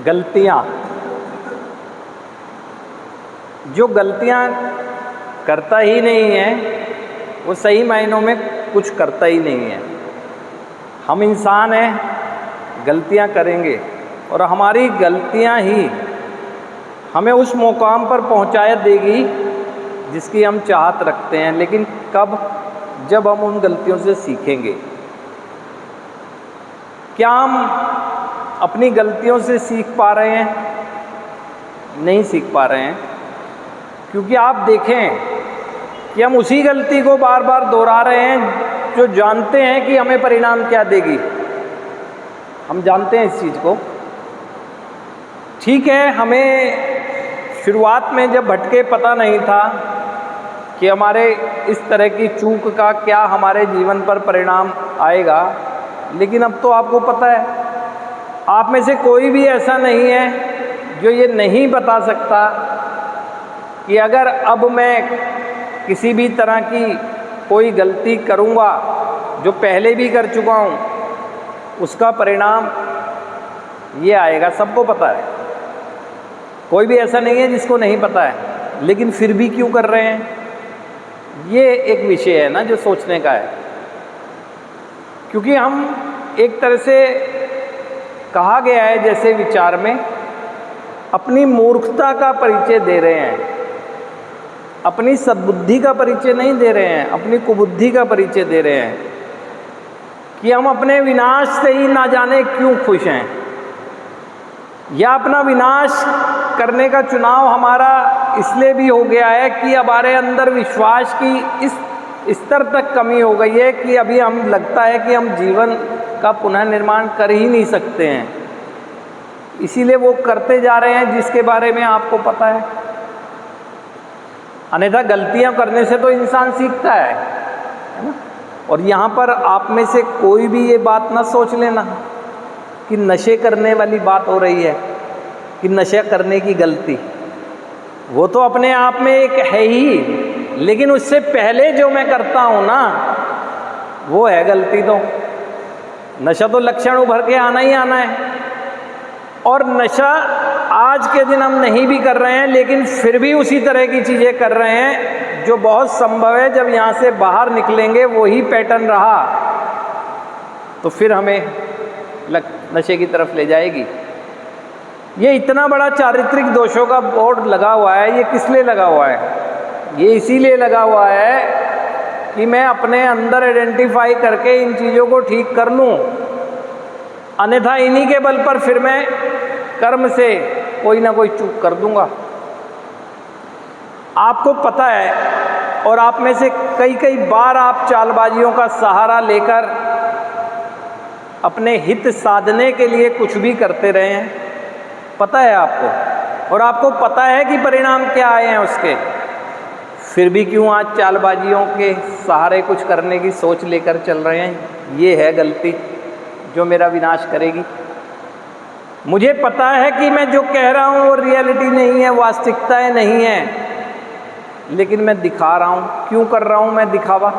गलतियाँ, जो गलतियाँ करता ही नहीं है वो सही मायनों में कुछ करता ही नहीं है। हम इंसान हैं, गलतियाँ करेंगे और हमारी गलतियाँ ही हमें उस मुकाम पर पहुँचाए देगी जिसकी हम चाहत रखते हैं। लेकिन कब? जब हम उन गलतियों से सीखेंगे। क्या हम अपनी गलतियों से सीख पा रहे हैं? नहीं सीख पा रहे हैं, क्योंकि आप देखें कि हम उसी गलती को बार बार दोहरा रहे हैं जो जानते हैं कि हमें परिणाम क्या देगी। हम जानते हैं इस चीज़ को। ठीक है, हमें शुरुआत में जब भटके पता नहीं था कि हमारे इस तरह की चूक का क्या हमारे जीवन पर परिणाम आएगा, लेकिन अब तो आपको पता है। आप में से कोई भी ऐसा नहीं है जो ये नहीं बता सकता कि अगर अब मैं किसी भी तरह की कोई गलती करूँगा जो पहले भी कर चुका हूँ, उसका परिणाम ये आएगा। सबको पता है, कोई भी ऐसा नहीं है जिसको नहीं पता है, लेकिन फिर भी क्यों कर रहे हैं? ये एक विषय है ना जो सोचने का है। क्योंकि हम एक तरह से कहा गया है जैसे विचार में अपनी मूर्खता का परिचय दे रहे हैं, अपनी सद्बुद्धि का परिचय नहीं दे रहे हैं, अपनी कुबुद्धि का परिचय दे रहे हैं कि हम अपने विनाश से ही ना जाने क्यों खुश हैं, या अपना विनाश करने का चुनाव हमारा इसलिए भी हो गया है कि हमारे अंदर विश्वास की इस स्तर तक कमी हो गई है कि अभी हम लगता है कि हम जीवन का पुनर्निर्माण कर ही नहीं सकते हैं। इसीलिए वो करते जा रहे हैं जिसके बारे में आपको पता है। अन्यथा गलतियां करने से तो इंसान सीखता है ना। और यहाँ पर आप में से कोई भी ये बात ना सोच लेना कि नशे करने वाली बात हो रही है, कि नशा करने की गलती। वो तो अपने आप में एक है ही, लेकिन उससे पहले जो मैं करता हूँ ना, वो है गलती। तो नशा तो लक्षण उभर के आना ही आना है। और नशा आज के दिन हम नहीं भी कर रहे हैं, लेकिन फिर भी उसी तरह की चीज़ें कर रहे हैं जो बहुत संभव है जब यहाँ से बाहर निकलेंगे वही पैटर्न रहा तो फिर हमें नशे की तरफ ले जाएगी। ये इतना बड़ा चारित्रिक दोषों का बोर्ड लगा हुआ है, ये किस लिए लगा हुआ है? ये इसीलिए लगा हुआ है कि मैं अपने अंदर आइडेंटिफाई करके इन चीज़ों को ठीक कर लूँ, अन्यथा इन्हीं के बल पर फिर मैं कर्म से कोई ना कोई चूक कर दूंगा। आपको पता है, और आप में से कई बार आप चालबाजियों का सहारा लेकर अपने हित साधने के लिए कुछ भी करते रहे हैं, पता है आपको, और आपको पता है कि परिणाम क्या आए हैं उसके। फिर भी क्यों आज चालबाजियों के सहारे कुछ करने की सोच लेकर चल रहे हैं? ये है गलती जो मेरा विनाश करेगी। मुझे पता है कि मैं जो कह रहा हूँ वो रियलिटी नहीं है, वास्तविकताएं नहीं है, लेकिन मैं दिखा रहा हूँ। क्यों कर रहा हूँ मैं दिखावा?